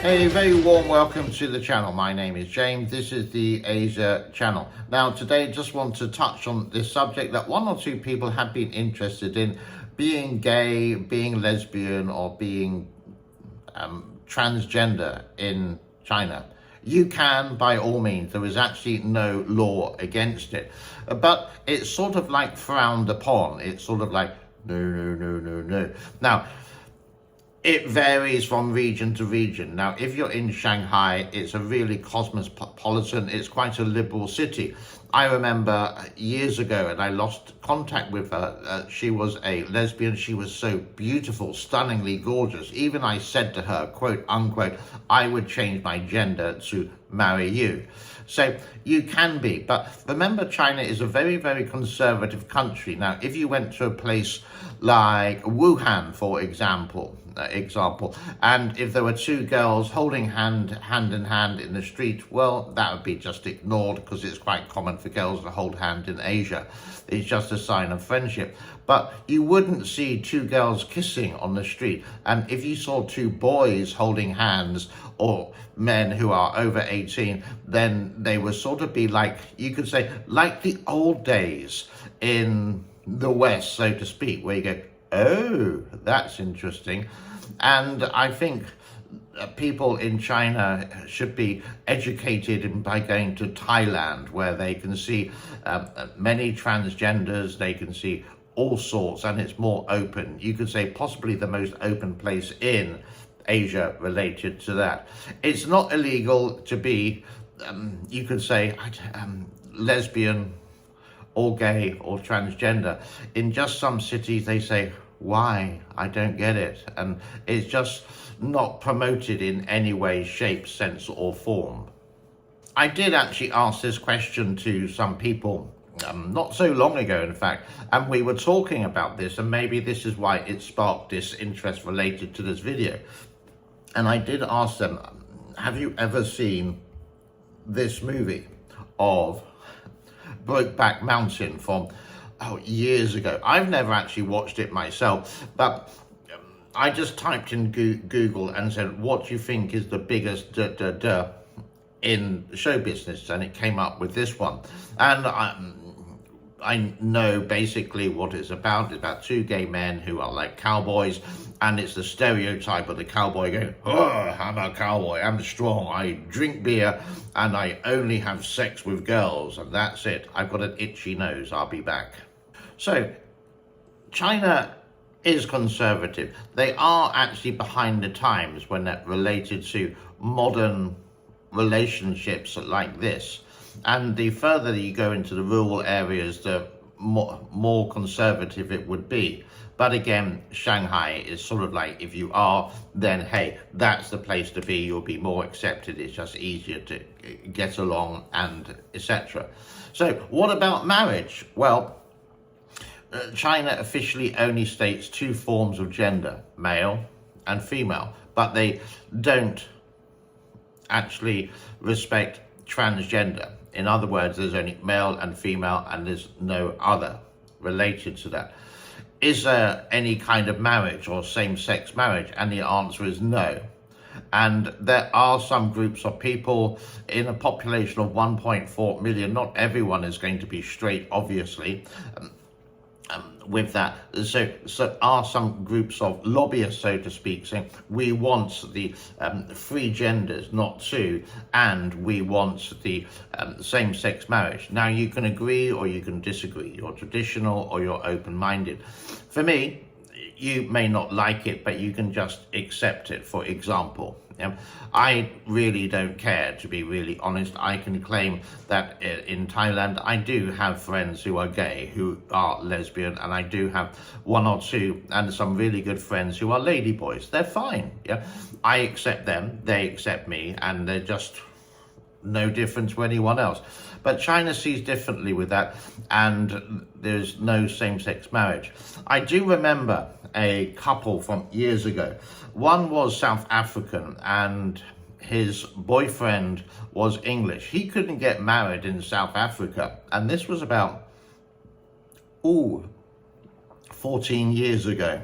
A very warm welcome to the channel. My name is James. This is the Asia channel. Now today just want to touch on this subject that one or two people have been interested in, being gay, being lesbian, or being transgender in China. You can, by all means. There is actually no law against it, but it's sort of like frowned upon. It's sort of like no. Now it varies from region to region. Now, if you're in Shanghai, it's a really cosmopolitan, it's quite a liberal city. I remember years ago, and I lost contact with her. She was a lesbian. She was so beautiful, stunningly gorgeous. Even I said to her, quote unquote, I would change my gender to marry you. So you can be, but remember, China is a very, very conservative country. Now, if you went to a place like Wuhan, for example, and if there were two girls holding hand in hand in the street, well, that would be just ignored because it's quite common for girls to hold hand in Asia. It's just a sign of friendship. But you wouldn't see two girls kissing on the street. And if you saw two boys holding hands, or men who are over 18, then they would sort of be like, you could say, like the old days in the West, so to speak, where you go, oh, that's interesting. And I think people in China should be educated by going to Thailand, where they can see many transgenders, they can see all sorts, and it's more open. You could say possibly the most open place in Asia related to that. It's not illegal to be, you could say, lesbian or gay or transgender. In just some cities they say, why? I don't get it. And it's just not promoted in any way, shape, sense or form. I did actually ask this question to some people not so long ago, in fact, and we were talking about this, and maybe this is why it sparked this interest related to this video. And I did ask them, have you ever seen this movie of Brokeback Mountain from years ago? I've never actually watched it myself, but I just typed in Google and said, what do you think is the biggest in show business? And it came up with this one. And I know basically what it's about. It's about two gay men who are like cowboys, and it's the stereotype of the cowboy going, oh, I'm a cowboy, I'm strong, I drink beer, and I only have sex with girls, and that's it. I've got an itchy nose, I'll be back. So, China is conservative. They are actually behind the times when they're related to modern relationships like this. And the further you go into the rural areas, the more conservative it would be. But again, Shanghai is sort of like, if you are, then hey, that's the place to be. You'll be more accepted. It's just easier to get along, and etc. So what about marriage? Well, China officially only states two forms of gender, male and female, but they don't actually respect transgender. In other words, there's only male and female, and there's no other related to that. Is there any kind of marriage or same-sex marriage? And the answer is no. And there are some groups of people in a population of 1.4 million. Not everyone is going to be straight, obviously, with that. So are some groups of lobbyists, so to speak, saying we want the free genders, not two, and we want the same-sex marriage. Now, you can agree or you can disagree. You're traditional or you're open-minded. For me, you may not like it, but you can just accept it, for example. I really don't care, to be really honest. I can claim that in Thailand, I do have friends who are gay, who are lesbian, and I do have one or two and some really good friends who are ladyboys. They're fine. I accept them, they accept me, and they're just no different to anyone else. But China sees differently with that, and there's no same-sex marriage. I do remember a couple from years ago. One was South African, and his boyfriend was English. He couldn't get married in South Africa, and this was about 14 years ago.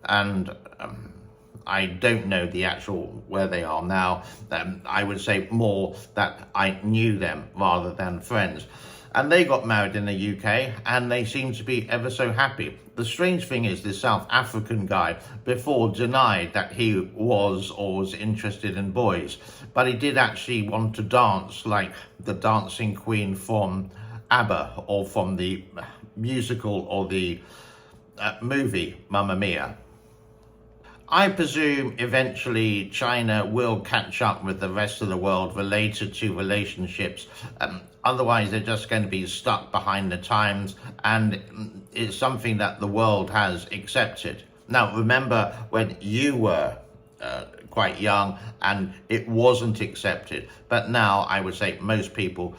And I don't know the actual where they are now. I would say more that I knew them rather than friends. And they got married in the UK, and they seem to be ever so happy. The strange thing is, this South African guy before denied that he was or was interested in boys, but he did actually want to dance like the dancing queen from ABBA, or from the musical or the movie Mamma Mia. I presume eventually China will catch up with the rest of the world related to relationships. Otherwise, they're just going to be stuck behind the times, and it's something that the world has accepted. Now, remember when you were quite young and it wasn't accepted, but now I would say most people,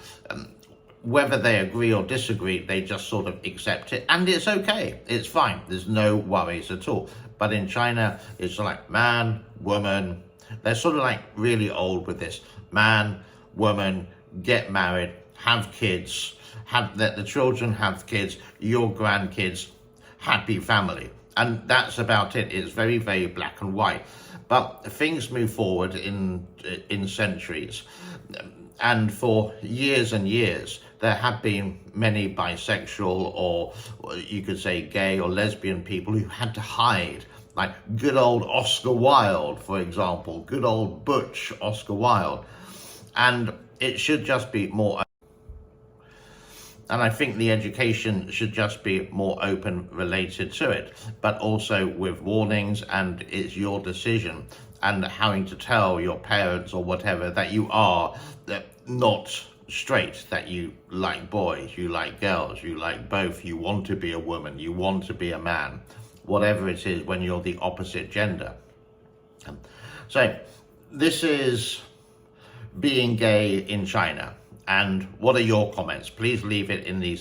whether they agree or disagree, they just sort of accept it, and it's okay, it's fine, there's no worries at all. But in China, it's like man, woman, they're sort of like really old with this. Man, woman, get married, have kids, let the children have kids, your grandkids, happy family. And that's about it. It's very, very black and white. But things move forward in centuries. And for years and years, there have been many bisexual, or you could say gay or lesbian people who had to hide. Like good old Oscar Wilde, for example, good old Butch Oscar Wilde. And it should just be more. And I think the education should just be more open related to it, but also with warnings, and it's your decision, and having to tell your parents or whatever that you are not straight, that you like boys, you like girls, you like both, you want to be a woman, you want to be a man, whatever it is when you're the opposite gender. So this is being gay in China. And what are your comments? Please leave it in the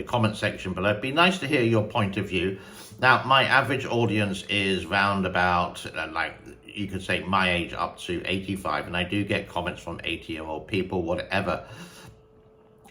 comment section below. It'd be nice to hear your point of view. Now, my average audience is round about, like you could say my age up to 85, and I do get comments from 80-year-old people, whatever.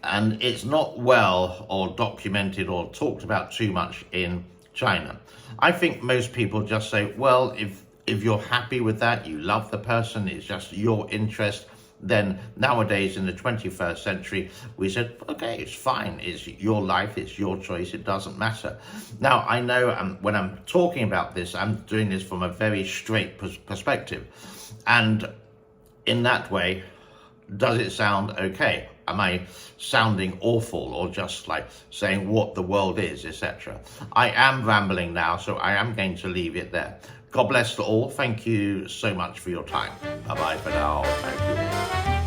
And it's not well or documented or talked about too much in China. I think most people just say, well, if you're happy with that, you love the person, it's just your interest, then nowadays in the 21st century, we said, okay, it's fine. It's your life. It's your choice. It doesn't matter. Now, I know when I'm talking about this, I'm doing this from a very straight perspective. And in that way, does it sound okay? Am I sounding awful or just like saying what the world is, etc.? I am rambling now, so I am going to leave it there. God bless to all. Thank you so much for your time. Bye-bye for now. Thank you.